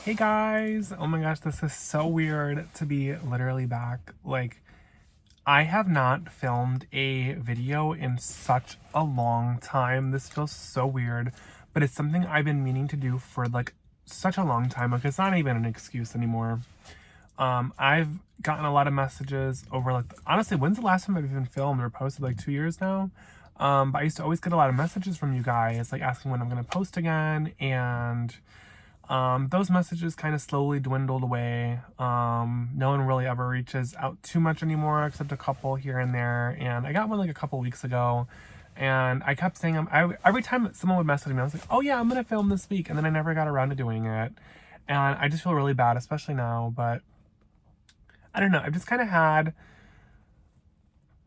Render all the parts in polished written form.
Hey guys! Oh my gosh, this is so weird to be literally back. Like, I have not filmed a video in such a long time. This feels so weird, but it's something I've been meaning to do for like such a long time. Like, it's not even an excuse anymore. I've gotten a lot of messages over like, honestly, when's the last time I've even filmed or posted? Like 2 years now. But I used to always get a lot of messages from you guys, like asking when I'm gonna post again, and those messages kind of slowly dwindled away. No one really ever reaches out too much anymore, except a couple here and there. And I got one like a couple weeks ago, and I kept saying, every time someone would message me, I was like, oh yeah, I'm gonna film this week, and then I never got around to doing it. And I just feel really bad, especially now. But I don't know. I've just kind of had,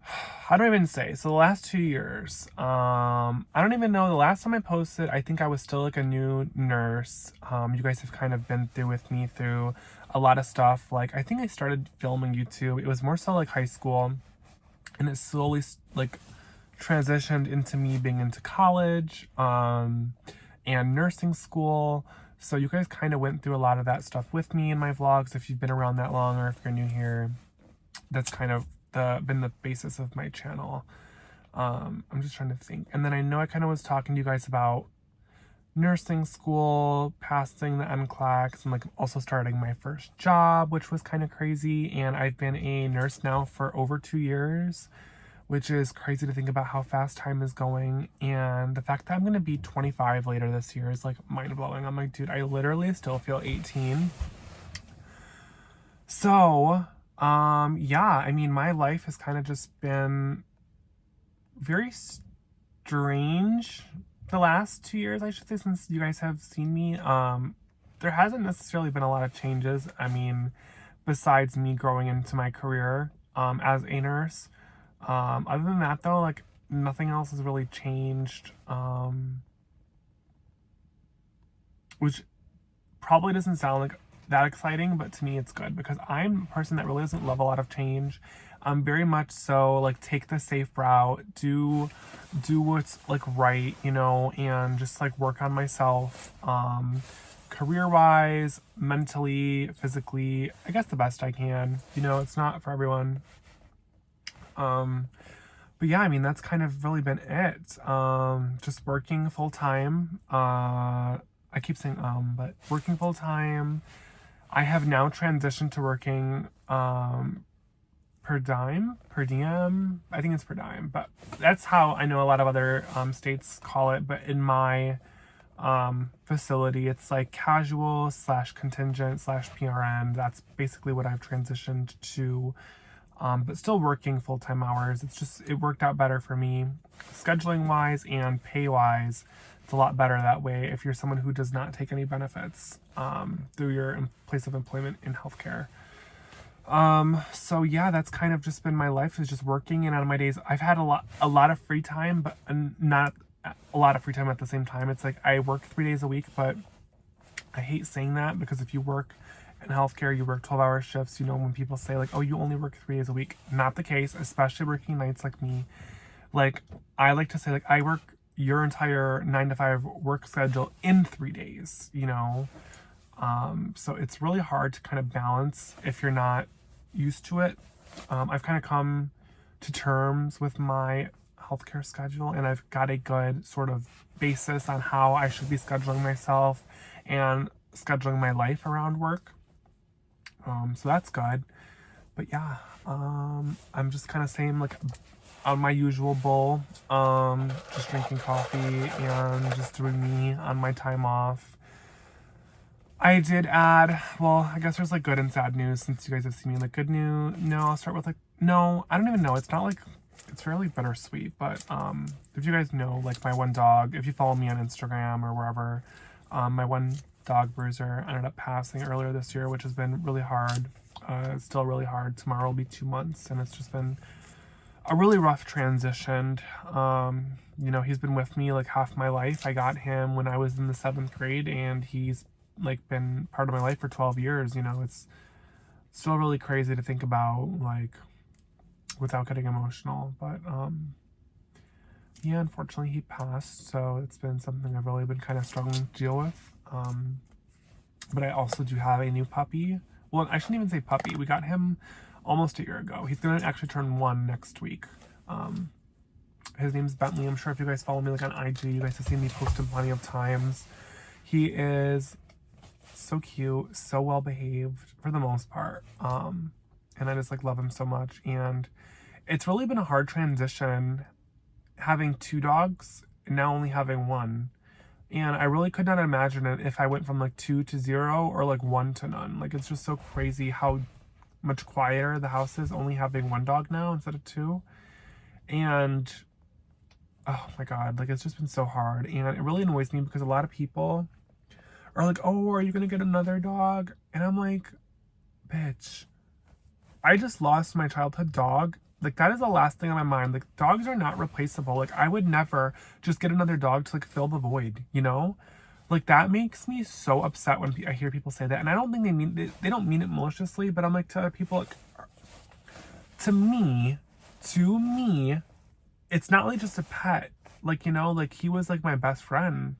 how do I even say? So the last 2 years, I don't even know. The last time I posted, I think I was still like a new nurse. You guys have kind of been through with me through a lot of stuff. Like, I think I started filming YouTube. It was more so like high school, and it slowly like transitioned into me being into college, and nursing school. So you guys kind of went through a lot of that stuff with me in my vlogs. If you've been around that long, or if you're new here, that's kind of been the basis of my channel. I'm just trying to think. And then I know I kind of was talking to you guys about nursing school, passing the NCLEX, and like also starting my first job, which was kind of crazy. And I've been a nurse now for over 2 years, which is crazy to think about how fast time is going. And the fact that I'm going to be 25 later this year is like mind blowing. I'm like, dude, I literally still feel 18. So, yeah, I mean, my life has kind of just been very strange the last 2 years, I should say, since you guys have seen me. There hasn't necessarily been a lot of changes. I mean, besides me growing into my career, as a nurse. Other than that, though, like, nothing else has really changed, which probably doesn't sound like that exciting, but to me it's good because I'm a person that really doesn't love a lot of change. I'm very much so like take the safe route, do what's like right, you know, and just like work on myself, career wise, mentally, physically, I guess the best I can. You know, it's not for everyone. But yeah, I mean, that's kind of really been it. Just working full time. I keep saying but working full time. I have now transitioned to working per diem. I think it's per dime, but that's how I know a lot of other states call it. But in my facility, it's like casual / contingent / PRN. That's basically what I've transitioned to. But still working full-time hours. It's just, it worked out better for me scheduling wise and pay wise. It's a lot better that way if you're someone who does not take any benefits through your place of employment in healthcare. So yeah, that's kind of just been my life, is just working. And on my days, I've had a lot of free time, but not a lot of free time at the same time. It's like I work 3 days a week, but I hate saying that because if you work in healthcare, you work 12-hour shifts. You know, when people say like, oh, you only work 3 days a week, not the case, especially working nights like me. Like, I like to say, like, I work your entire 9 to 5 work schedule in 3 days, you know? So it's really hard to kind of balance if you're not used to it. I've kind of come to terms with my healthcare schedule, and I've got a good sort of basis on how I should be scheduling myself and scheduling my life around work. So that's good. But yeah, I'm just kind of saying like on my usual bowl, just drinking coffee and just doing me on my time off. I did add, well, I guess there's like good and sad news since you guys have seen me. Like good news, no, I'll start with like, no, I don't even know. It's not like, it's fairly bittersweet, but if you guys know, like my one dog, if you follow me on Instagram or wherever, my one dog Bruiser ended up passing earlier this year, which has been really hard. It's still really hard. Tomorrow will be 2 months, and it's just been a really rough transition. You know, he's been with me like half my life. I got him when I was in the 7th grade, and he's like been part of my life for 12 years. You know, it's still really crazy to think about, like, without getting emotional. But yeah, unfortunately he passed, so it's been something I've really been kind of struggling to deal with. But I also do have a new puppy. Well, I shouldn't even say puppy. We got him almost a year ago. He's gonna actually turn 1 next week. His name's Bentley. I'm sure if you guys follow me like on IG, you guys have seen me post him plenty of times. He is so cute, so well behaved for the most part. And I just like love him so much. And it's really been a hard transition having 2 dogs and now only having 1. And I really could not imagine it if I went from like 2 to 0 or like 1 to none. Like, it's just so crazy how much quieter the house is only having 1 dog now instead of 2. And oh my god, like, it's just been so hard. And it really annoys me because a lot of people are like, oh, are you gonna get another dog? And I'm like, bitch, I just lost my childhood dog. Like, that is the last thing on my mind. Like, dogs are not replaceable. Like, I would never just get another dog to like fill the void, you know? Like, that makes me so upset when I hear people say that. And I don't think they don't mean it maliciously, but I'm like, to other people, like, to me, it's not like just a pet. Like, you know, like, he was like my best friend.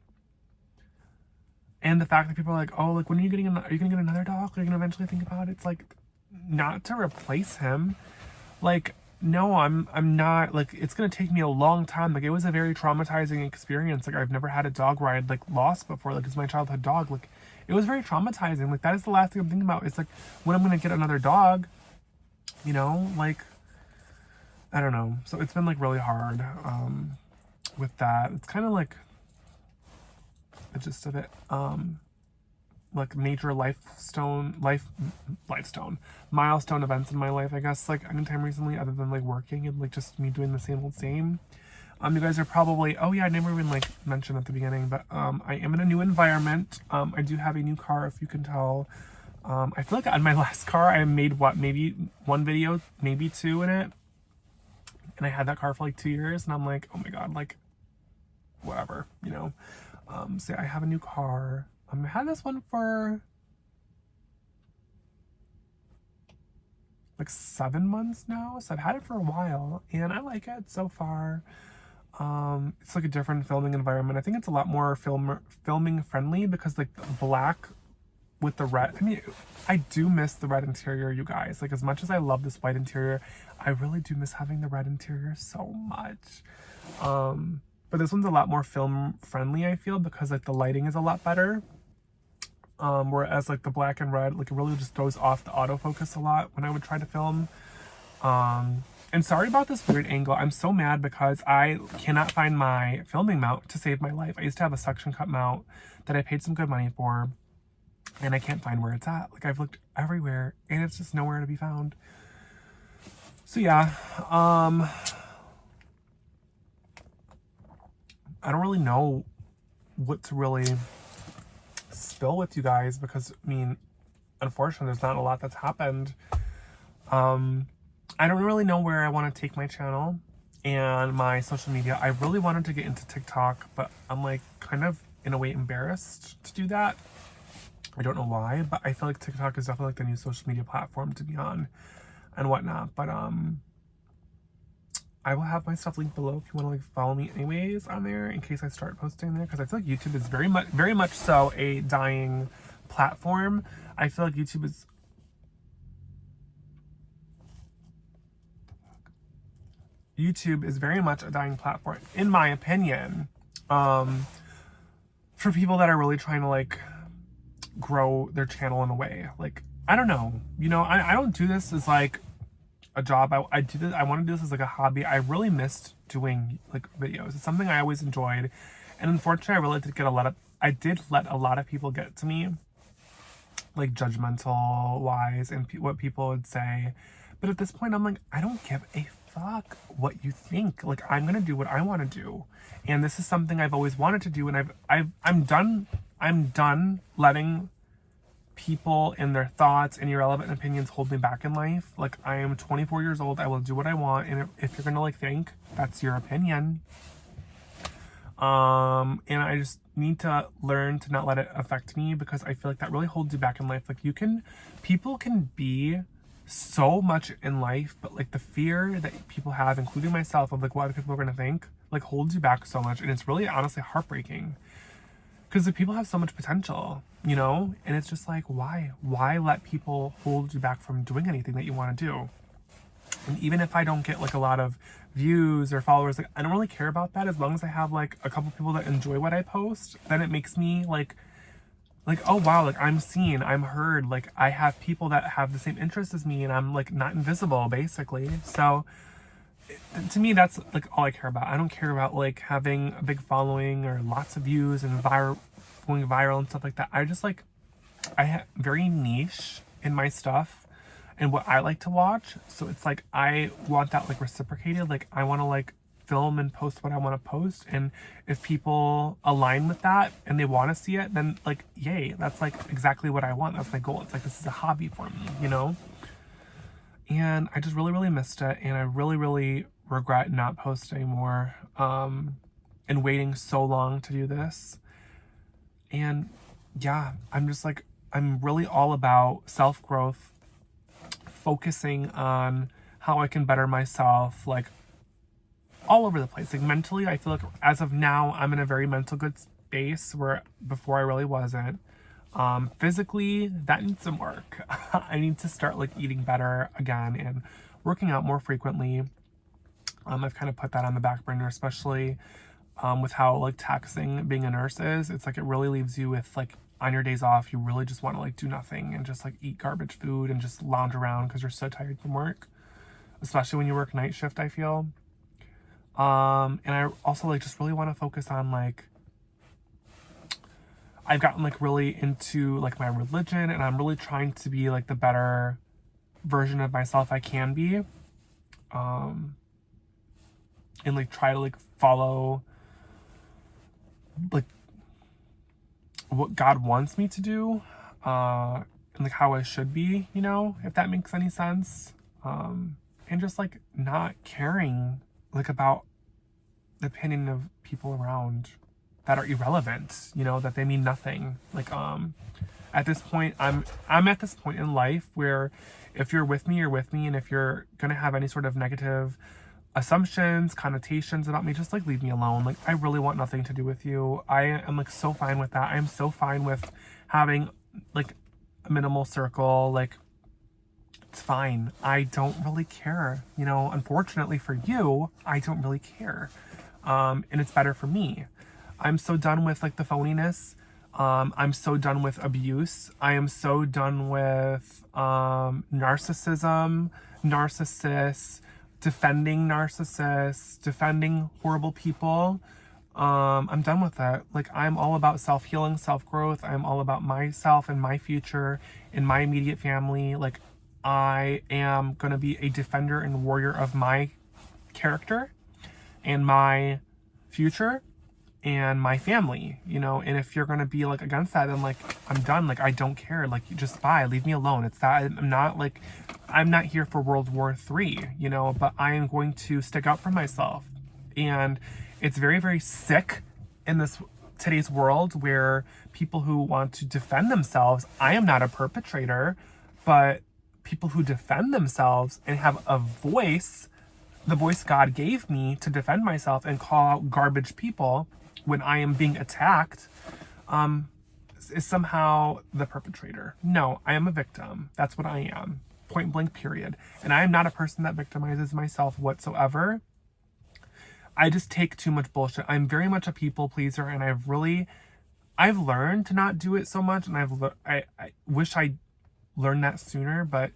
And the fact that people are like, oh, like, when are you gonna get another dog? Are you gonna eventually think about it? It's like, not to replace him. Like, no, I'm not. Like, it's gonna take me a long time. Like, it was a very traumatizing experience. Like, I've never had a dog where I'd like lost before. Like, it's my childhood dog. Like, it was very traumatizing. Like, that is the last thing I'm thinking about. It's like, when I'm gonna get another dog, you know? Like, I don't know. So it's been like really hard with that. It's kind of like the gist of it. Like, major milestone events in my life, I guess, like, anytime recently, other than like working and like just me doing the same old same. You guys are probably, oh yeah, I never even like mentioned at the beginning, but I am in a new environment. I do have a new car, if you can tell. I feel like on my last car I made maybe 1 video, maybe 2 in it, and I had that car for like 2 years, and I'm like, oh my god, like, whatever, you know. So I have a new car. I had this one for like 7 months now, so I've had it for a while, and I like it so far. It's like a different filming environment. I think it's a lot more filming friendly because like the black with the red. I mean, I do miss the red interior, you guys. Like, as much as I love this white interior, I really do miss having the red interior so much. But this one's a lot more film friendly, I feel, because like the lighting is a lot better. Whereas like the black and red, like, it really just throws off the autofocus a lot when I would try to film. And sorry about this weird angle. I'm so mad because I cannot find my filming mount to save my life. I used to have a suction cup mount that I paid some good money for, and I can't find where it's at. Like, I've looked everywhere and it's just nowhere to be found. So yeah, I don't really know what to really spill with you guys because, I mean, unfortunately, there's not a lot that's happened. I don't really know where I want to take my channel and my social media. I really wanted to get into TikTok, but I'm like kind of in a way embarrassed to do that. I don't know why, but I feel like TikTok is definitely like the new social media platform to be on and whatnot. But I will have my stuff linked below if you want to like follow me anyways on there in case I start posting there, because I feel like YouTube is very much so a dying platform. I feel like YouTube is very much a dying platform, in my opinion, for people that are really trying to like grow their channel in a way. Like, I don't know, you know, I don't do this as like a job. I do this, I want to do this as like a hobby. I really missed doing like videos. It's something I always enjoyed, and unfortunately I did let a lot of people get to me, like judgmental wise, and what people would say. But at this point I'm like, I don't give a fuck what you think. Like, I'm gonna do what I want to do, and this is something I've always wanted to do, and I'm done letting people and their thoughts and irrelevant opinions hold me back in life. Like, I am 24 years old. I will do what I want, and if you're gonna like think, that's your opinion. And I just need to learn to not let it affect me, because I feel like that really holds you back in life. Like, people can be so much in life, but like the fear that people have, including myself, of like what other people are gonna think, like holds you back so much, and it's really honestly heartbreaking because the people have so much potential. you know? And it's just like, why? Why let people hold you back from doing anything that you want to do? And even if I don't get like a lot of views or followers, like I don't really care about that as long as I have like a couple people that enjoy what I post. Then it makes me like, oh wow, like I'm seen, I'm heard, like I have people that have the same interests as me and I'm like not invisible basically. So to me, that's like all I care about. I don't care about like having a big following or lots of views and going viral and stuff like that. I just like, I have very niche in my stuff and what I like to watch. So it's like, I want that like reciprocated. Like I want to like film and post what I want to post. And if people align with that and they want to see it, then like, yay, that's like exactly what I want. That's my goal. It's like, this is a hobby for me, you know? And I just really, really missed it. And I really, really regret not posting anymore and waiting so long to do this. And yeah, I'm just like, I'm really all about self-growth, focusing on how I can better myself, like all over the place. Like mentally, I feel like as of now, I'm in a very mental good space where before I really wasn't. Physically, that needs some work. I need to start like eating better again and working out more frequently. I've kind of put that on the back burner, especially with how like taxing being a nurse is. It's like it really leaves you with like on your days off, you really just want to like do nothing and just like eat garbage food and just lounge around because you're so tired from work, especially when you work night shift, I feel. And I also like just really want to focus on like, I've gotten like really into like my religion and I'm really trying to be like the better version of myself I can be. And like try to like follow like what God wants me to do, and like how I should be, you know, if that makes any sense. And just like not caring like about the opinion of people around that are irrelevant, you know, that they mean nothing. Like at this point, I'm at this point in life where if you're with me, you're with me, and if you're gonna have any sort of negative assumptions, connotations about me, just like leave me alone. Like I really want nothing to do with you. I am like so fine with that. I am so fine with having like a minimal circle. Like it's fine. I don't really care, you know. Unfortunately for you, I don't really care. And it's better for me. I'm so done with like the phoniness. I'm so done with abuse. I am so done with narcissism, narcissists, defending narcissists, defending horrible people. I'm done with that. Like I'm all about self-healing, self-growth. I'm all about myself and my future and my immediate family. Like I am gonna be a defender and warrior of my character and my future and my family, you know. And if you're gonna be like against that, then like I'm done. Like I don't care. Like you just bye, leave me alone. It's that I'm not here for World War III, you know, but I am going to stick up for myself. And it's very, very sick in this today's world where people who want to defend themselves, I am not a perpetrator, but people who defend themselves and have a voice, the voice God gave me to defend myself and call out garbage people when I am being attacked, is somehow the perpetrator. No, I am a victim. That's what I am. Point blank, period. And I am not a person that victimizes myself whatsoever. I just take too much bullshit. I'm very much a people pleaser, and I've learned to not do it so much, and I wish I learned that sooner, but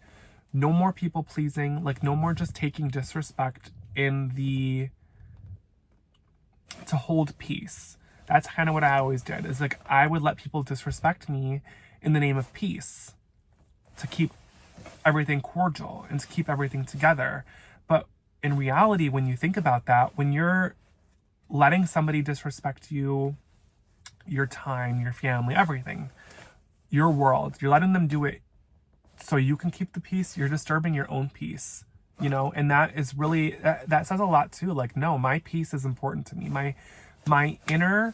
no more people pleasing, like no more just taking disrespect to hold peace. That's kind of what I always did, is like I would let people disrespect me in the name of peace to keep everything cordial and to keep everything together. But in reality, when you think about that, when you're letting somebody disrespect you, your time, your family, everything, your world, you're letting them do it so you can keep the peace, you're disturbing your own peace, you know. And that is really, that says a lot too. Like, no, my peace is important to me. My inner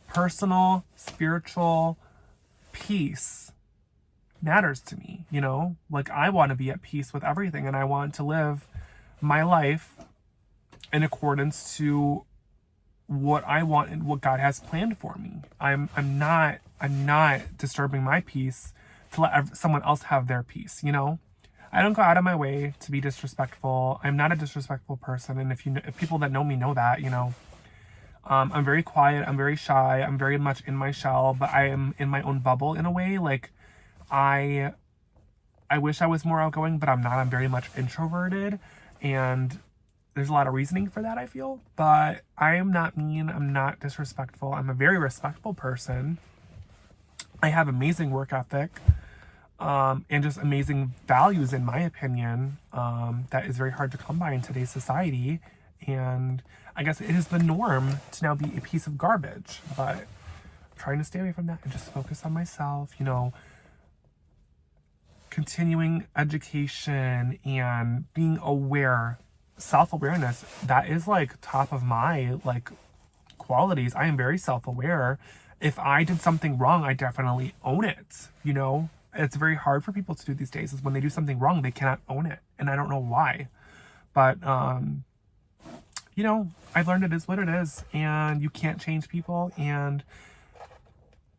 personal spiritual peace matters to me, you know. Like I want to be at peace with everything, and I want to live my life in accordance to what I want and what God has planned for me. I'm not disturbing my peace to let someone else have their peace, you know? I don't go out of my way to be disrespectful. I'm not a disrespectful person, and if people that know me know that, you know. I'm very quiet, I'm very shy, I'm very much in my shell, but I am in my own bubble in a way. Like, I wish I was more outgoing, but I'm not. I'm very much introverted, and there's a lot of reasoning for that, I feel. But I am not mean, I'm not disrespectful. I'm a very respectful person. I have amazing work ethic, and just amazing values, in my opinion, that is very hard to come by in today's society. And I guess it is the norm to now be a piece of garbage, but I'm trying to stay away from that and just focus on myself, you know, continuing education and being aware. Self-awareness, that is like top of my like qualities. I am very self-aware. If I did something wrong, I definitely own it, you know. It's very hard for people to do these days, is when they do something wrong, they cannot own it, and I don't know why. But you know, I've learned it is what it is, and you can't change people. And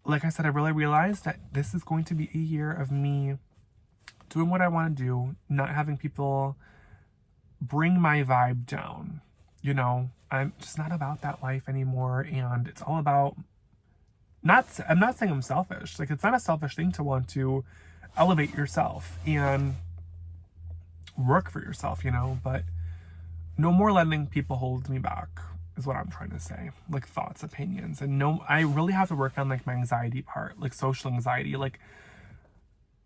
like I said, I really realized that this is going to be a year of me doing what I want to do, not having people bring my vibe down. You know, I'm just not about that life anymore, and it's all about I'm not saying I'm selfish. Like, it's not a selfish thing to want to elevate yourself and work for yourself, you know, but no more letting people hold me back is what I'm trying to say. Like, thoughts, opinions, and no, I really have to work on like my anxiety part, like social anxiety. Like,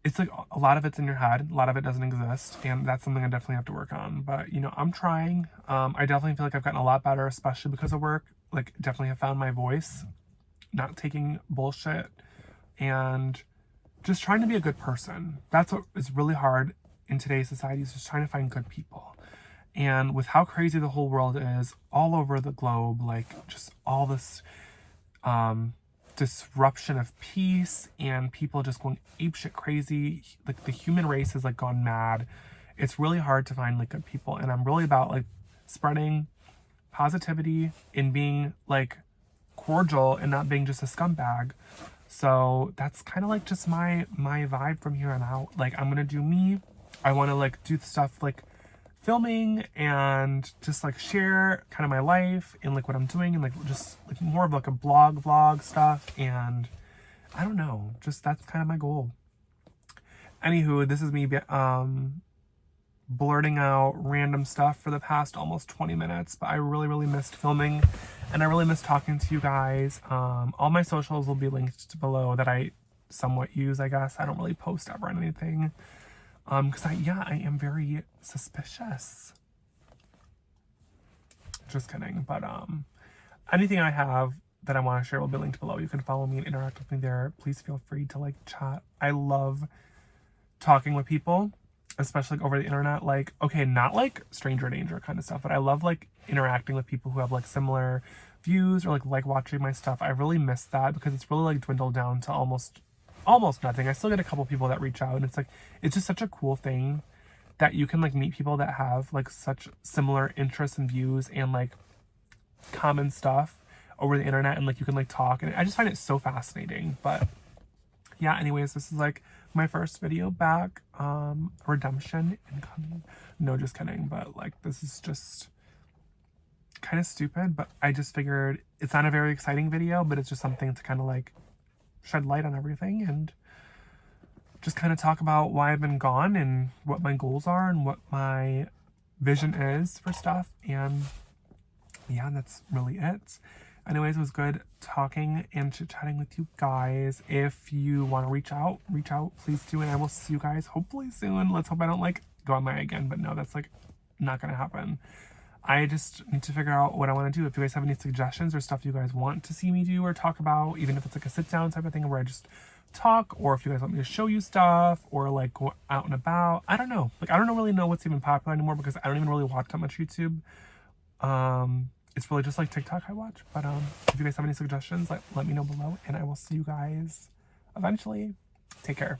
it's like a lot of it's in your head, a lot of it doesn't exist, and that's something I definitely have to work on. But you know, I'm trying. I definitely feel like I've gotten a lot better, especially because of work. Like, definitely have found my voice, not taking bullshit, and just trying to be a good person. That's what is really hard in today's society, is just trying to find good people. And with how crazy the whole world is all over the globe, like just all this disruption of peace and people just going apeshit crazy, like the human race has like gone mad. It's really hard to find like good people, and I'm really about like spreading positivity and being like cordial and not being just a scumbag. So that's kind of like just my vibe from here on out. Like, I'm gonna do me. I want to like do the stuff like filming and just like share kind of my life and like what I'm doing, and like just like more of like a vlog stuff. And I don't know, just that's kind of my goal. Anywho, this is me blurting out random stuff for the past almost 20 minutes, but I really missed filming, and I really missed talking to you guys. All my socials will be linked below that I somewhat use, I guess. I don't really post ever on anything. Because I am very suspicious. Just kidding. But anything I have that I want to share will be linked below. You can follow me and interact with me there. Please feel free to like chat. I love talking with people, especially like over the internet. Like, okay, not like stranger danger kind of stuff, but I love like interacting with people who have like similar views, or like watching my stuff. I really miss that, because it's really like dwindled down to almost nothing. I still get a couple people that reach out, and it's like, it's just such a cool thing that you can like meet people that have like such similar interests and views and like common stuff over the internet, and like you can like talk, and I just find it so fascinating. But yeah, anyways, this is like my first video back. Redemption incoming. No, just kidding. But like, this is just kind of stupid, but I just figured it's not a very exciting video, but it's just something to kind of like shed light on everything and just kind of talk about why I've been gone and what my goals are and what my vision is for stuff. And yeah, that's really it. Anyways, it was good talking and chit-chatting with you guys. If you want to reach out, please do, and I will see you guys hopefully soon. Let's hope I don't like go on my again, but no, that's like not gonna happen. I just need to figure out what I want to do. If you guys have any suggestions or stuff you guys want to see me do or talk about, even if it's like a sit down type of thing where I just talk, or if you guys want me to show you stuff or like go out and about, I don't know. Like, I don't really know what's even popular anymore, because I don't even really watch that much YouTube. It's really just like TikTok I watch. But if you guys have any suggestions, let me know below, and I will see you guys eventually. Take care.